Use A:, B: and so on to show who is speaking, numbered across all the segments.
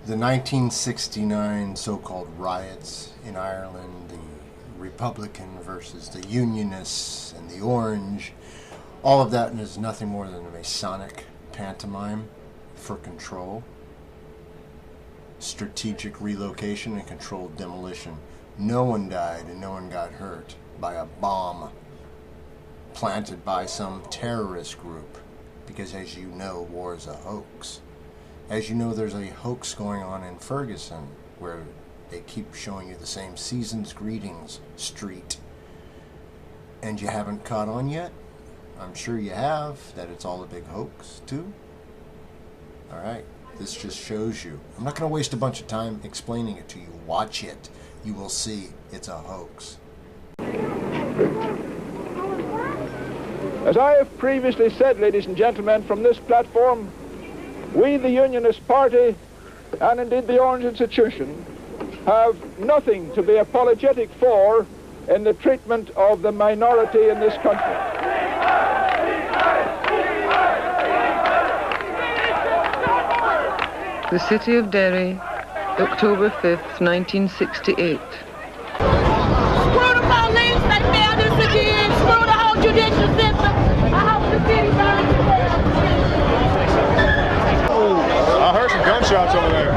A: The 1969 so-called riots in Ireland, the Republican versus the Unionists and the Orange, all of that is nothing more than a Masonic pantomime for control, strategic relocation, and controlled demolition. No one died and no one got hurt by a bomb planted by some terrorist group, because as you know, war is a hoax. As you know, there's a hoax going on in Ferguson where they keep showing you the same Season's Greetings street. And you haven't caught on yet? I'm sure you have, that it's all a big hoax too. Alright, this just shows you. I'm not going to waste a bunch of time explaining it to you. Watch it. You will see it's a hoax.
B: As I have previously said, ladies and gentlemen, from this platform, we, the Unionist Party, and indeed the Orange Institution, have nothing to be apologetic for in the treatment of the minority in this country.
C: The city of Derry, October 5th, 1968.
D: Screw the police, they failed us again. Screw the whole judicial system. I hope the city burns.
E: I heard some gunshots over there.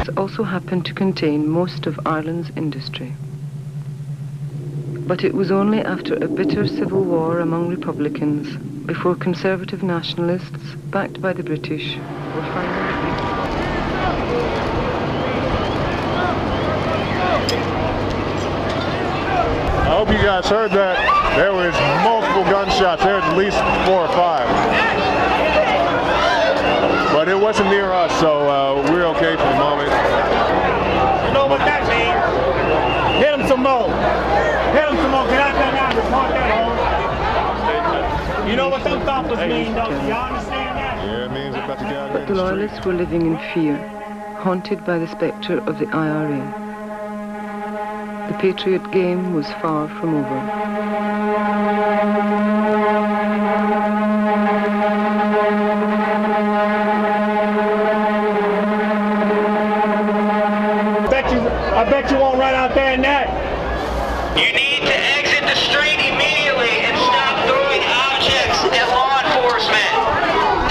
C: It also happened to contain most of Ireland's industry. But it was only after a bitter civil war among Republicans, before conservative nationalists, backed by the British, were finally...
E: I hope you guys heard that. There was multiple gunshots. There was at least 4 or 5. But it wasn't near us, so we're okay for the moment.
F: You know what that means? Hit him some more. Hit him some more. Get out there now and report that home. You know what them thumpers mean, don't you? Y'all understand that?
E: Yeah, it means about to get out
C: But the Loyalists were living in fear, haunted by the spectre of the IRA. The Patriot game was far from over.
F: I bet you won't run out there in that.
G: You need to exit the street immediately and stop throwing objects at law enforcement.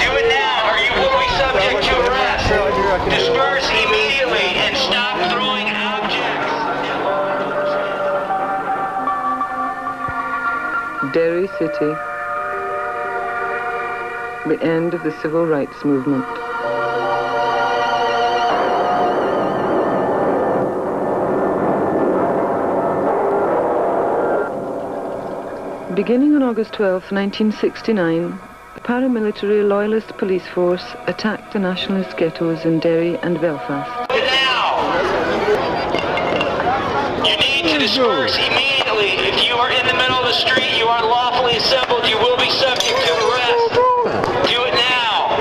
G: Do it now or you will be subject to arrest. Disperse immediately and stop throwing objects at law enforcement.
C: Derry City, the end of the civil rights movement. Beginning on August 12, 1969, the paramilitary Loyalist police force attacked the nationalist ghettos in Derry and Belfast.
G: Now! You need to disperse immediately. If you are in the middle of the street, you are lawfully assembled, you will be subject to arrest. Do it now!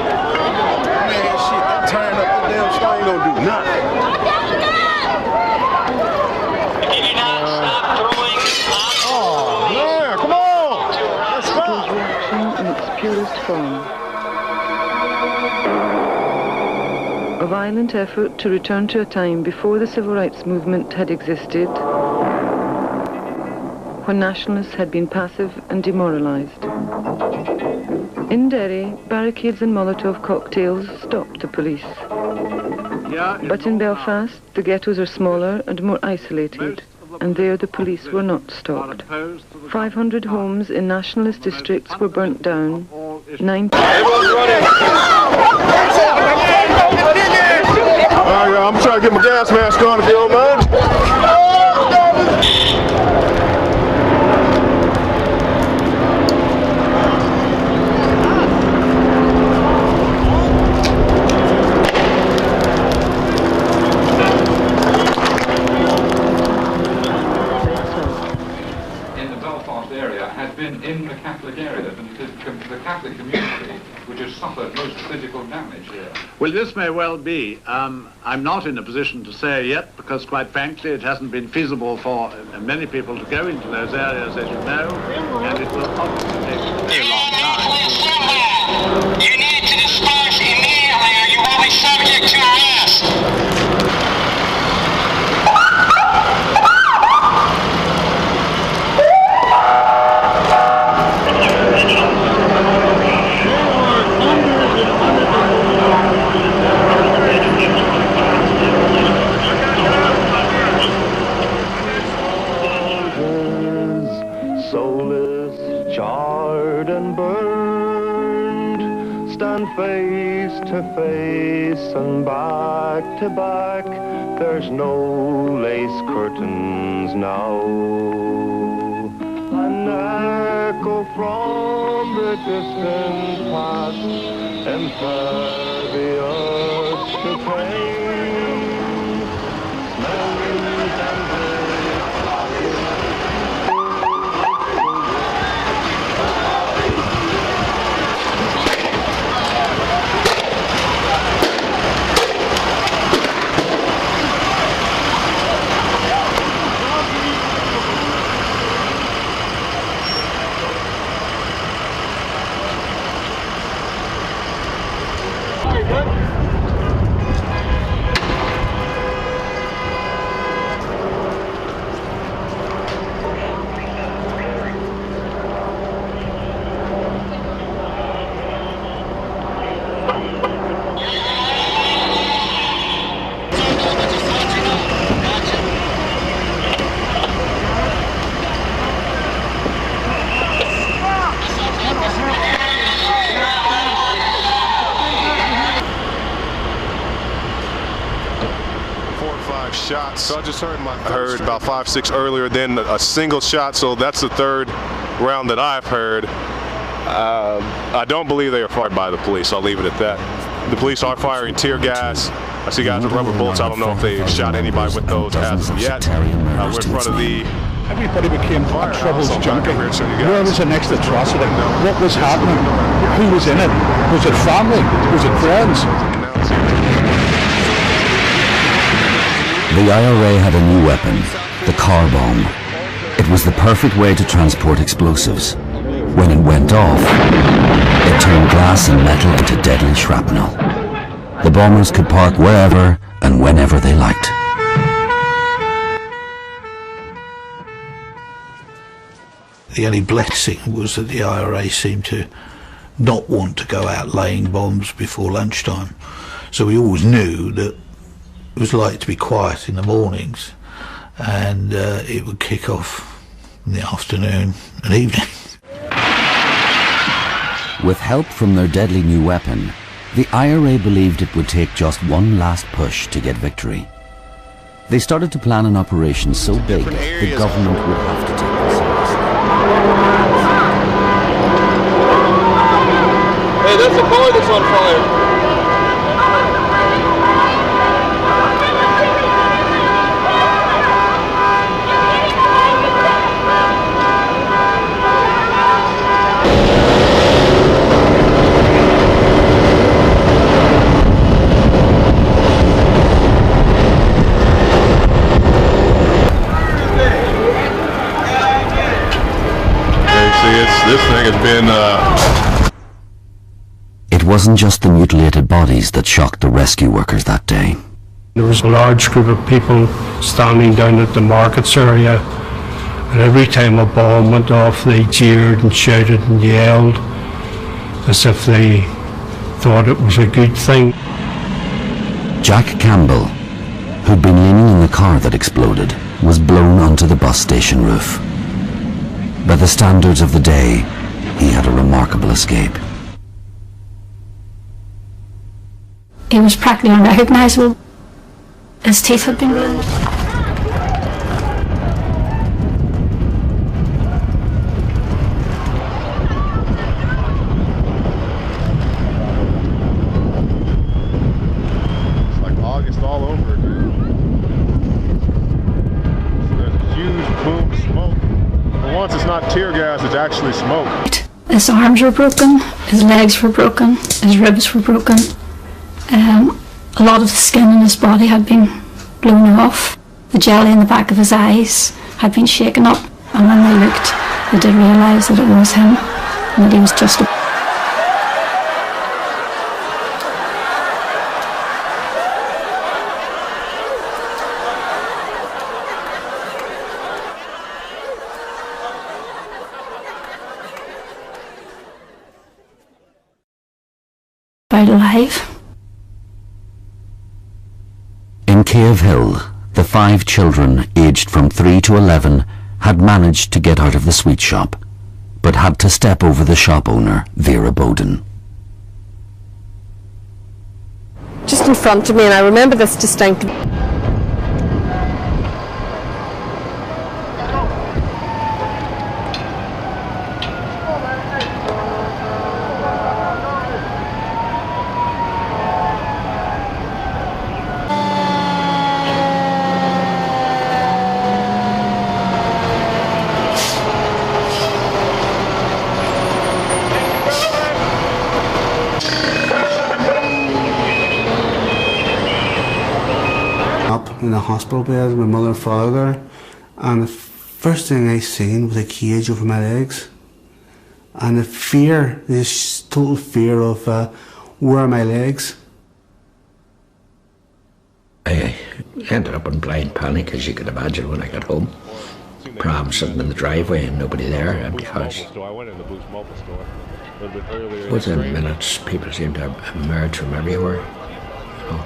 E: Man, shit, that tying up the damn stone ain't gonna do nothing.
G: If you do not stop throwing objects...
E: Oh, man, come on! Let's
C: It was
E: go!
C: reaction in its purest form. A violent effort to return to a time before the civil rights movement had existed, when nationalists had been passive and demoralized. In Derry, barricades and Molotov cocktails stopped the police. But in Belfast, the ghettos are smaller and more isolated, and there the police were not stopped. 500 homes in nationalist districts were burnt down. 90...
E: I'm trying to get my gas mask on if you don't mind.
H: In the Belfast area had been in the Catholic area, the Catholic community which has suffered most physical damage here.
I: Well, this may well be. I'm not in a position to say yet because, quite frankly, it hasn't been feasible for many people to go into those areas, as you know, and it will obviously take a very long time.
G: You need to disperse immediately.
J: stand face to face and back to back. There's no lace curtains now. An echo from the distant past, impervious to pain. Smells and
E: shots. So I just heard about 5, 6 earlier, then a single shot, so that's the third round that I've heard. I don't believe they are fired by the police. I'll leave it at that. The police are firing tear gas. I see guys with rubber bullets. I don't know if they've shot anybody with those as of yet. We're in front of the...
K: Everybody became a troubles junkie. Where was the next atrocity? What was happening? Who was in it? Was it family? Was it friends?
L: The IRA had a new weapon, the car bomb. It was the perfect way to transport explosives. When it went off, it turned glass and metal into deadly shrapnel. The bombers could park wherever and whenever they liked.
M: The only blessing was that the IRA seemed to not want to go out laying bombs before lunchtime. So we always knew that it was likely to be quiet in the mornings, and it would kick off in the afternoon and evening.
L: With help from their deadly new weapon, the IRA believed it would take just one last push to get victory. They started to plan an operation so big the government would have to take it seriously.
N: Hey, that's a car that's on fire.
E: This thing has been...
L: It wasn't just the mutilated bodies that shocked the rescue workers that day.
O: There was a large group of people standing down at the markets area, and every time a bomb went off they jeered and shouted and yelled as if they thought it was a good thing.
L: Jack Campbell, who'd been leaning in the car that exploded, was blown onto the bus station roof. By the standards of the day, he had a remarkable escape.
P: He was practically unrecognisable. His teeth had been removed.
E: It's like August all over again. So there's a huge boom of smoke. For once it's not tear gas, it's actually smoke.
P: His arms were broken, his legs were broken, his ribs were broken. A lot of the skin in his body had been blown off. The jelly in the back of his eyes had been shaken up, and when they looked, they did realise that it was him, and that he was just a... alive.
L: In Cave Hill, the 5 children aged from 3 to 11 had managed to get out of the sweet shop, but had to step over the shop owner, Vera Bowden.
Q: just in front of me, and I remember this distinctly.
R: In a hospital bed with my mother and father there, and the first thing I seen was a cage over my legs, and the fear, this total fear of where are my legs.
S: I ended up in blind panic, as you can imagine, when I got home. Pram sitting in the driveway and nobody there, empty house. Within minutes, people seemed to emerge from everywhere.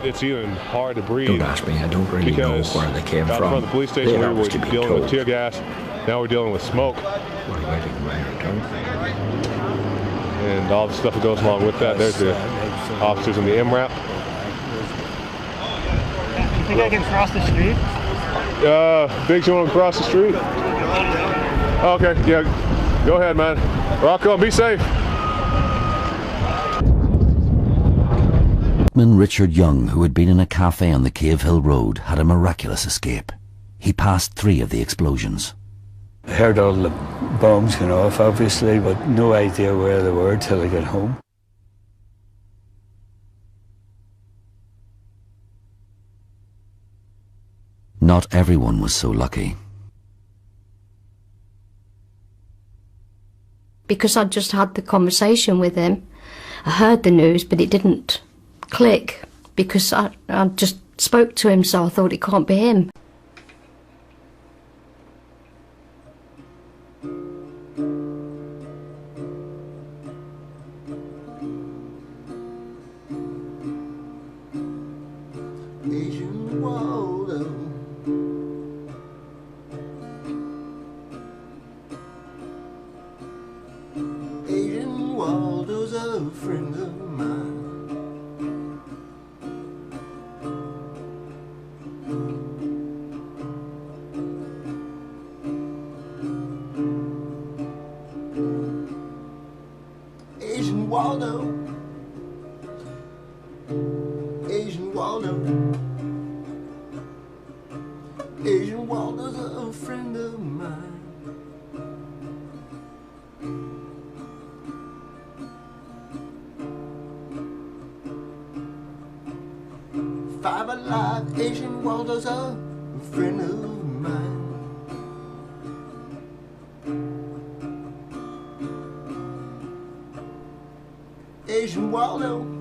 E: It's even hard to breathe.
S: Don't ask me, I don't really know where they came from.
E: The police station, we were dealing with tear gas. Now we're dealing with smoke.
S: We're waiting for my return.
E: And all the stuff that goes along with that. There's the officers in the MRAP.
T: You think I can cross the street?
E: Biggs, you want to cross the street? Okay, yeah. Go ahead, man. Rock on, be safe.
L: Richard Young, who had been in a cafe on the Cave Hill Road, had a miraculous escape. He passed 3 of the explosions.
U: I heard all the bombs going off, obviously, but no idea where they were till I got home.
L: Not everyone was so lucky.
P: Because I'd just had the conversation with him, I heard the news, but it didn't click because I just spoke to him, so I thought it can't be him.
A: Asian Waldo. Asian Waldo's a friend of mine. Asian Waldo, Asian Waldo, Asian Waldo's a friend of mine. Five alive, Asian Waldo's a friend of mine. Asian Waldo.